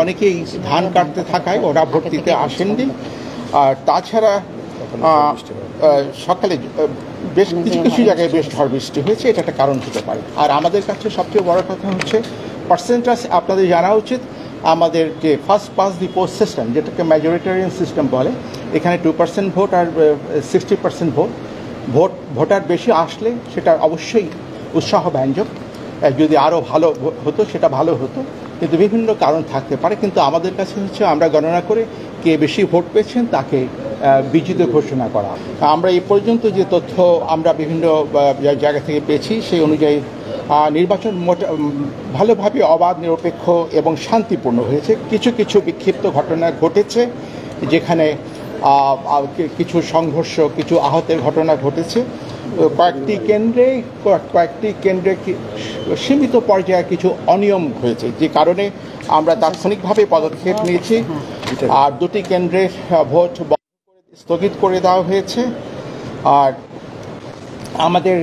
অনেকেই ধান কাটতে থাকায় ওরা ভোট দিতে আসেননি। আর তাছাড়া সকালে বেশ কিছু জায়গায় বেশ ঝড় বৃষ্টি হয়েছে, এটা একটা কারণ হতে পারে। আর আমাদের কাছে সবচেয়ে বড় কথা হচ্ছে পার্সেন্টেজ আপনাদের জানা উচিত। আমাদের যে first pass the post system, যেটাকে মেজরিটেরিয়ান সিস্টেম বলে, এখানে 2% ভোট আর 60% ভোটার বেশি আসলে সেটা অবশ্যই উৎসাহব্যঞ্জক। যদি আরও ভালো হতো সেটা ভালো হতো, কিন্তু বিভিন্ন কারণ থাকতে পারে। কিন্তু আমাদের কাছে হচ্ছে আমরা গণনা করে কে বেশি ভোট পেয়েছেন তাকে বিজয়ী ঘোষণা করা। আমরা এই পর্যন্ত যে তথ্য আমরা বিভিন্ন জায়গা থেকে পেয়েছি সেই অনুযায়ী নির্বাচন ভালোভাবে অবাধ, নিরপেক্ষ এবং শান্তিপূর্ণ হয়েছে। কিছু বিক্ষিপ্ত ঘটনা ঘটেছে, যেখানে কিছু সংঘর্ষ, কিছু আহতের ঘটনা ঘটেছে। কয়েকটি কেন্দ্রে সীমিত পর্যায়ে কিছু অনিয়ম হয়েছে, যে কারণে আমরা তাৎক্ষণিকভাবে পদক্ষেপ নিয়েছি। আর 2টি কেন্দ্রে ভোট স্থগিত করে দেওয়া হয়েছে। আর আমাদের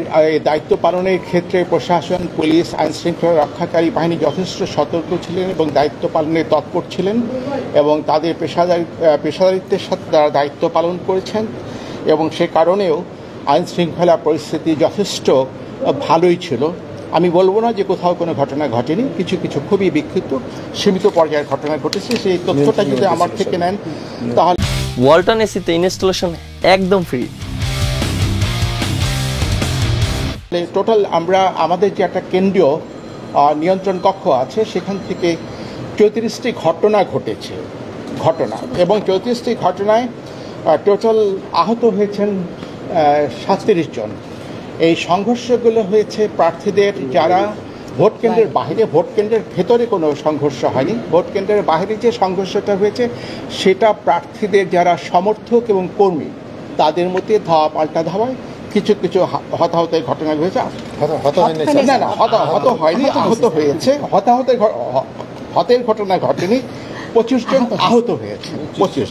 দায়িত্ব পালনের ক্ষেত্রে প্রশাসন, পুলিশ, আইনশৃঙ্খলা রক্ষাকারী বাহিনী যথেষ্ট সতর্ক ছিলেন এবং দায়িত্ব পালনে তৎপর ছিলেন, এবং তাদের পেশাদারিত্বের সাথে তারা দায়িত্ব পালন করেছেন। এবং সে কারণেও আইনশৃঙ্খলা পরিস্থিতি যথেষ্ট ভালোই ছিল। আমি বলবো না যে কোথাও কোনো ঘটনা ঘটেনি, কিছু খুবই বিক্ষিপ্ত সীমিত পর্যায়ের ঘটনা ঘটেছে। সেই তথ্যটা যদি আমার থেকে নেন তাহলে ওয়ালটন এসিতে ইনস্টলেশন একদম ফ্রি। টোটাল আমাদের যে একটা কেন্দ্রীয় নিয়ন্ত্রণ কক্ষ আছে, সেখান থেকে 34টি ঘটনা ঘটেছে এবং 34টি ঘটনায় টোটাল আহত হয়েছেন 37 জন। এই সংঘর্ষগুলো হয়েছে প্রার্থীদের যারা ভোট কেন্দ্রের বাইরে, ভোট কেন্দ্রের ভেতরে কোনো সংঘর্ষ হয়নি। ভোট কেন্দ্রের বাইরে যে সংঘর্ষটা হয়েছে সেটা প্রার্থীদের যারা সমর্থক এবং কর্মী তাদের মধ্যে ধাওয়া পাল্টা ধাওয়ায় কিছু হতাহতের ঘটনা হয়েছে। হতাহত হয়নি, আহত হয়েছে। হতের ঘটনা ঘটেনি। 25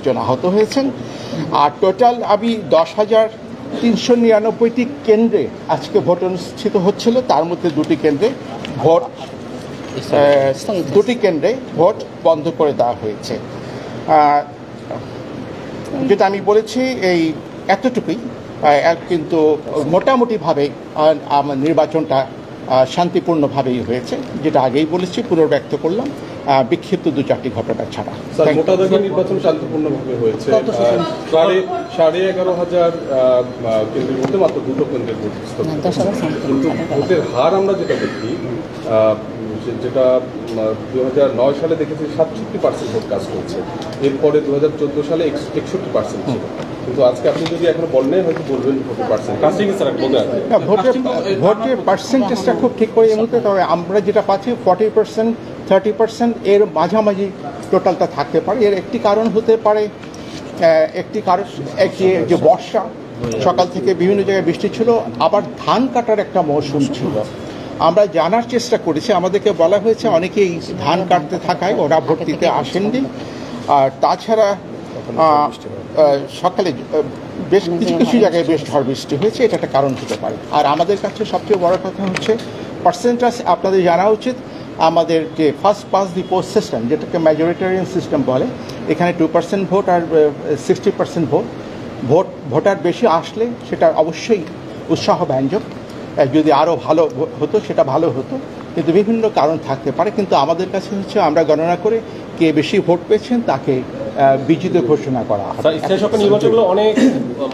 জন আহত হয়েছেন। আর টোটাল 10,399টি কেন্দ্রে আজকে ভোট অনুষ্ঠিত হচ্ছিল। তার মধ্যে 2টি কেন্দ্রে ভোট বন্ধ করে দেওয়া হয়েছে। যেটা আমি বলেছি এই এতটুকুই, কিন্তু মোটামুটিভাবে নির্বাচনটা শান্তিপূর্ণভাবেই হয়েছে, যেটা আগেই বলেছি, পুনর্ব্যক্ত করলাম, বিক্ষিপ্ত 2-4টি ঘটনা ছাড়া। নির্বাচন শান্তিপূর্ণভাবে হয়েছে। 11,500 কেন্দ্রের মধ্যে মাত্র 2টো কেন্দ্রের ভোট স্থগিত, কিন্তু ভোটের হার আমরা যেটা দেখি, যেটা 2009 সালে দেখেছি 67% ভোট কাস্ট হয়েছে। এরপরে 2014 সালে 61% ছিল। কিন্তু আজকে আপনি যদি এখন বলেন হয়তো বলবেন ভোটের পার্সেন্টেজটা খুব ঠিক করে এই মুহূর্তে, তবে আমরা যেটা পাচ্ছি 40%, 30% এর মাঝামাঝি টোটালটা থাকতে পারে। এর একটি কারণ হতে পারে, যে বর্ষা, সকাল থেকে বিভিন্ন জায়গায় বৃষ্টি ছিল, আবার ধান কাটার একটা মৌসুম ছিল। আমরা জানার চেষ্টা করেছি, আমাদেরকে বলা হয়েছে অনেকেই ধান কাটতে থাকায় ওরা ভোট দিতে আসেননি। আর তাছাড়া সকালে বেশ কিছু জায়গায় বেশ ঝড় বৃষ্টি হয়েছে, এটা একটা কারণ হতে পারে। আর আমাদের কাছে সবচেয়ে বড় কথা হচ্ছে পার্সেন্টেজ আপনাদের জানা উচিত। আমাদের যে first pass the post system, যেটাকে মেজরিটেরিয়ান সিস্টেম বলে, এখানে 2% ভোট আর 60% ভোটার বেশি আসলে সেটা অবশ্যই উৎসাহব্যঞ্জক। যদি আরও ভালো হতো সেটা ভালো হতো, কিন্তু বিভিন্ন কারণ থাকতে পারে। কিন্তু আমাদের কাছে হচ্ছে আমরা গণনা করে কে বেশি ভোট পেয়েছেন তাকে বিজয়ী ঘোষণা করা। নির্বাচনগুলো অনেক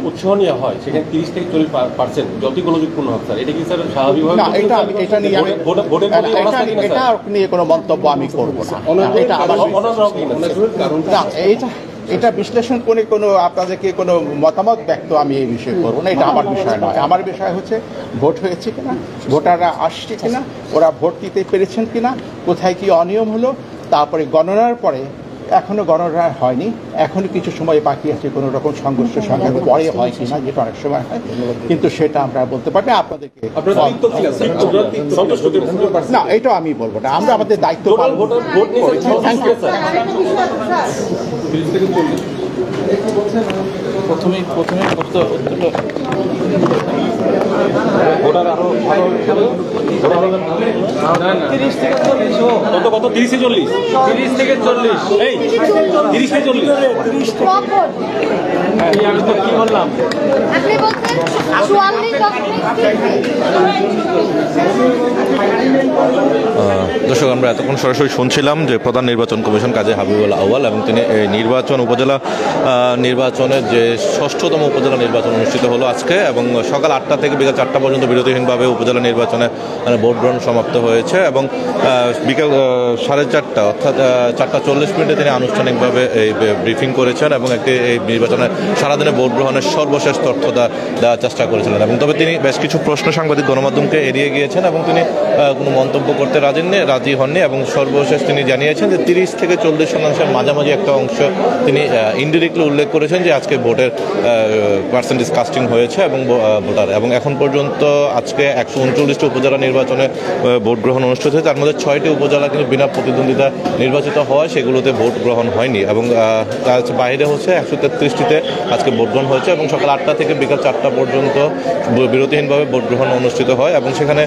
উৎসাহনীয় হয়, সেখানে 30 থেকে 40% যতই গোলযোগপূর্ণ হয় স্যার, এটা কি স্যার স্বাভাবিকভাবে? না, এটা নিয়ে কোনো মন্তব্য আমি করব না। এটা বিশ্লেষণ করে কোনো আপনাদেরকে কোনো মতামত ব্যক্ত আমি এই বিষয়ে করবো না, এটা আমার বিষয় নয়। আমার বিষয় হচ্ছে ভোট হয়েছে কিনা, ভোটাররা আসছে কিনা, ওরা ভোট দিতে পেরেছেন কিনা, কোথায় কি অনিয়ম হলো। তারপরে গণনার পরে, এখনো গণনা হয়নি, এখনো কিছু সময় বাকি আছে, কোনো রকম সংঘর্ষ সংঘাত পরে হয় কিনা, যেটা অনেক সময় হয়, কিন্তু সেটা আমরা বলতে পারি না আপনাদেরকে। না, এটাও আমি বলবো না, আমরা আমাদের দায়িত্ব পালন করেছি। Thank you. প্রথমে কত 30-40? 30 থেকে 40, এই 30 থেকে 40। আমি তো কি বললাম? আপনি বলছেন 44.3। দর্শক, আমরা এতক্ষণ সরাসরি শুনছিলাম যে প্রধান নির্বাচন কমিশন কাজী হাবিবুল আউয়াল, এবং তিনি এই নির্বাচন উপজেলা নির্বাচনের যে 6ষ্ঠতম উপজেলা নির্বাচন অনুষ্ঠিত হলো আজকে, এবং সকাল 8টা থেকে বিকাল 4টা পর্যন্ত বিরতিহীনভাবে উপজেলা নির্বাচনে ভোট গ্রহণ সমাপ্ত হয়েছে, এবং বিকাল 4:30 অর্থাৎ 4:40 তিনি আনুষ্ঠানিকভাবে এই ব্রিফিং করেছেন এবং একটি এই নির্বাচনে সারাদিনে ভোট গ্রহণের সর্বশেষ তথ্য দেওয়ার চেষ্টা করেছিলেন। এবং তবে তিনি বেশ কিছু প্রশ্ন সাংবাদিক গণমাধ্যমকে এড়িয়ে গিয়েছেন এবং তিনি কোনো মন্তব্য করতে রাজি হননি, এবং সর্বশেষ তিনি জানিয়েছেন যে 30 থেকে 40% মাঝামাঝি একটা অংশ তিনি ইনডিরেক্টলি উল্লেখ করেছেন যে আজকে ভোটের পার্সেন্টেজ কাস্টিং হয়েছে এবং ভোটার, এবং এখন পর্যন্ত আজকে 139টি উপজেলা নির্বাচনে ভোট গ্রহণ অনুষ্ঠিত হয়েছে। তার মধ্যে 6টি উপজেলা কিন্তু বিনা প্রতিদ্বন্দ্বিতা নির্বাচিত হওয়ায় সেগুলোতে ভোট গ্রহণ হয়নি, এবং বাইরে হচ্ছে 133টিতে আজকে ভোট গ্রহণ হয়েছে, এবং সকাল 8টা থেকে বিকাল 4টা পর্যন্ত বিরতিহীনভাবে ভোট গ্রহণ অনুষ্ঠিত হয়, এবং সেখানে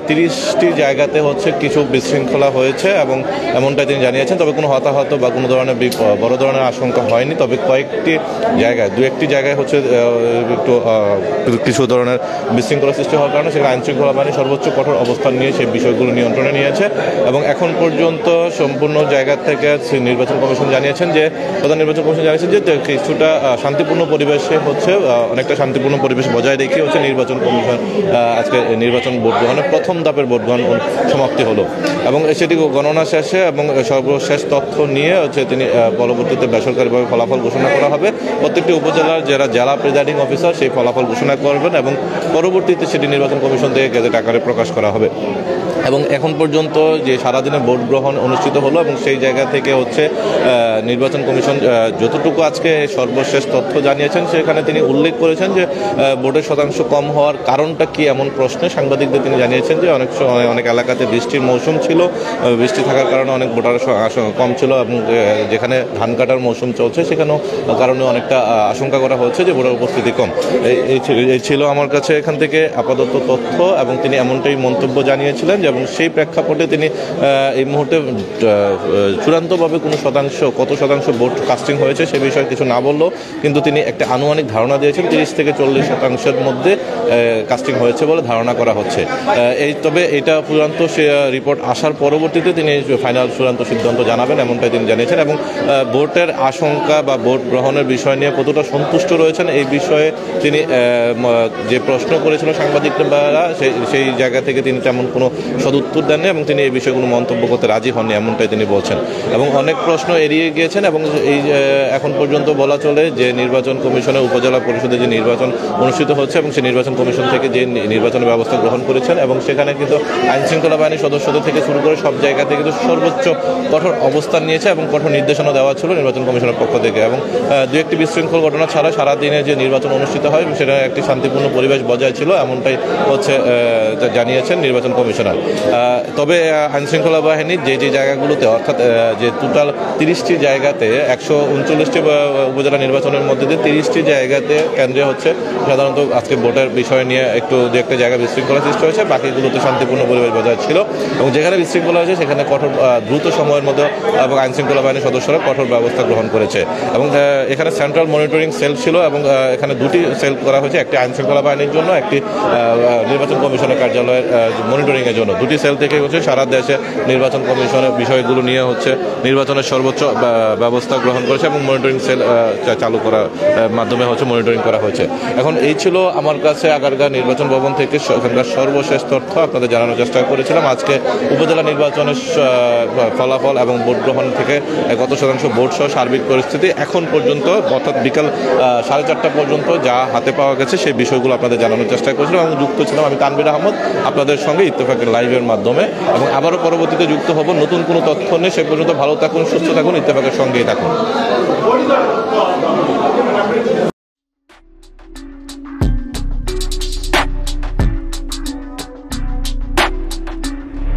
30টি জায়গাতে হচ্ছে কিছু বিশৃঙ্খলা হয়েছে এবং এমনটাই তিনি জানিয়েছেন। তবে কোনো হতাহত বা কোনো ধরনের বড় ধরনের আশঙ্কা হয়নি, তবে কয়েকটি জায়গায় 2-1টি জায়গায় হচ্ছে একটু কিছু ধরনের বিশৃঙ্খলা সৃষ্টি হওয়ার কারণে সেখানে আইনশৃঙ্খলা বাহিনী সর্বোচ্চ কঠোর অবস্থান নিয়ে সেই বিষয়গুলো নিয়ন্ত্রণে নিয়েছে, এবং এখন পর্যন্ত সম্পূর্ণ জায়গা থেকে নির্বাচন কমিশন জানিয়েছেন যে প্রধান নির্বাচন কমিশন জানিয়েছেন যে কিছুটা শান্তিপূর্ণ পরিবেশে হচ্ছে অনেকটা শান্তিপূর্ণ পরিবেশ বজায় রেখে হচ্ছে নির্বাচন কমিশন আজকে নির্বাচন ভোট গ্রহণের প্রথম ধাপের ভোট গ্রহণ সমাপ্তি হলো, এবং সেটি গণনা শেষে এবং সর্বশেষ তথ্য নিয়ে হচ্ছে তিনি পরবর্তীতে বেসরকারিভাবে ফলাফল ঘোষণা করা হবে। প্রত্যেকটি উপজেলার যারা জেলা প্রিজাইডিং অফিসার সেই ফলাফল ঘোষণা করবেন, এবং পরবর্তীতে সেটি নির্বাচন কমিশন থেকে গেজেট আকারে প্রকাশ করা হবে। এবং এখন পর্যন্ত যে সারাদিনে ভোট গ্রহণ অনুষ্ঠিত হলো, এবং সেই জায়গা থেকে হচ্ছে নির্বাচন কমিশন যতটুকু আজকে সর্বশেষ তথ্য জানিয়েছেন সেখানে তিনি উল্লেখ করেছেন যে ভোটের শতাংশ কম হওয়ার কারণটা কি এমন প্রশ্নে সাংবাদিকদের তিনি জানিয়েছেন যে অনেক এলাকাতে বৃষ্টির মৌসুম ছিল, বৃষ্টি থাকার কারণে অনেক ভোটার কম ছিল, এবং যেখানে ধান কাটার মৌসুম চলছে সেখানেও কারণে অনেকটা আশঙ্কা করা হচ্ছে যে ভোটার উপস্থিতি কম। এই ছিল আমার কাছে এখান থেকে আপাতত তথ্য, এবং তিনি এমনটাই মন্তব্য জানিয়েছিলেন এবং সেই প্রেক্ষাপটে তিনি এই মুহূর্তে চূড়ান্তভাবে কোনো কত শতাংশ ভোট কাস্টিং হয়েছে সে বিষয়ে কিছু না বললেও কিন্তু তিনি একটা আনুমানিক ধারণা দিয়েছেন 30 থেকে 40% মধ্যে কাস্টিং হয়েছে বলে ধারণা করা হচ্ছে। তবে এটা চূড়ান্ত রিপোর্ট আসার পরবর্তীতে তিনি ফাইনাল চূড়ান্ত সিদ্ধান্ত জানাবেন এমনটাই তিনি জানিয়েছেন, এবং ভোটের আশঙ্কা বা ভোট গ্রহণের বিষয় নিয়ে কতটা সন্তুষ্ট রয়েছেন এই বিষয়ে তিনি যে প্রশ্ন করেছিলেন সাংবাদিকরা সেই জায়গা থেকে তিনি তেমন কোনো সদুত্তর দেননি, এবং তিনি এই বিষয়ে কোনো মন্তব্য করতে রাজি হননি এমনটাই তিনি বলছেন, এবং অনেক প্রশ্ন এড়িয়ে গিয়েছেন। এবং এই এখন পর্যন্ত বলা চলে যে নির্বাচন কমিশনের উপজেলা পরিষদে যে নির্বাচন অনুষ্ঠিত হচ্ছে এবং সেই নির্বাচন কমিশন থেকে যে নির্বাচনের ব্যবস্থা গ্রহণ করেছেন, এবং সেখানে কিন্তু আইনশৃঙ্খলা বাহিনীর সদস্যদের থেকে শুরু করে সব জায়গাতে কিন্তু সর্বোচ্চ কঠোর অবস্থান নিয়েছে এবং কঠোর নির্দেশনা দেওয়া ছিল নির্বাচন কমিশনের পক্ষ থেকে, এবং 2-1টি বিশৃঙ্খল ঘটনা ছাড়া সারাদিনে যে নির্বাচন অনুষ্ঠিত হয় সেটা একটি শান্তিপূর্ণ পরিবেশ বজায় ছিল এমনটাই হচ্ছে জানিয়েছেন নির্বাচন কমিশনার। তবে আইনশৃঙ্খলা বাহিনীর যে জায়গাগুলোতে অর্থাৎ যে টোটাল 30টি জায়গাতে 139টি উপজেলা নির্বাচনের মধ্যে দিয়ে 30টি জায়গাতে কেন্দ্রে হচ্ছে সাধারণত আজকে ভোটের বিষয় নিয়ে একটু 2-1টা জায়গায় বিশৃঙ্খলা সৃষ্টি হয়েছে, বাকিগুলোতে শান্তিপূর্ণ পরিবেশ বজায় ছিল, এবং যেখানে বিশৃঙ্খলা হয়েছে সেখানে কঠোর দ্রুত সময়ের মধ্যে এবং আইনশৃঙ্খলা বাহিনীর সদস্যরা কঠোর ব্যবস্থা গ্রহণ করেছে, এবং এখানে সেন্ট্রাল মনিটরিং সেল ছিল এবং এখানে 2টি সেল করা হয়েছে, একটি আইনশৃঙ্খলা বাহিনীর জন্য, একটি নির্বাচন কমিশনের কার্যালয়ের মনিটরিংয়ের জন্য। 2টি সেল থেকে হচ্ছে সারা দেশে নির্বাচন কমিশনের বিষয়গুলো নিয়ে হচ্ছে নির্বাচনের সর্বোচ্চ ব্যবস্থা গ্রহণ করেছে এবং মনিটরিং সেল চালু করার মাধ্যমে হচ্ছে মনিটরিং করা হয়েছে। এখন এই ছিল আমার কাছে আগারগাঁও নির্বাচন ভবন থেকে এখানকার সর্বশেষ তথ্য আপনাদের জানানোর চেষ্টা করেছিলাম। আজকে উপজেলা নির্বাচনের ফলাফল এবং ভোট গ্রহণ থেকে কত শতাংশ ভোট সহ সার্বিক পরিস্থিতি এখন পর্যন্ত অর্থাৎ বিকাল 4:30 পর্যন্ত যা হাতে পাওয়া গেছে সেই বিষয়গুলো আপনাদের জানানোর চেষ্টা করেছিলাম, এবং যুক্ত ছিলাম আমি তানভীর আহমদ আপনাদের সঙ্গে ইত্তেফাকের লাইভের মাধ্যমে, এবং আবারও পরবর্তীতে যুক্ত হব নতুন কোনো তথ্য নিয়ে। সে পর্যন্ত ভালো থাকুন, সুস্থ থাকুন, ইত্তেফাকের সঙ্গেই থাকুন।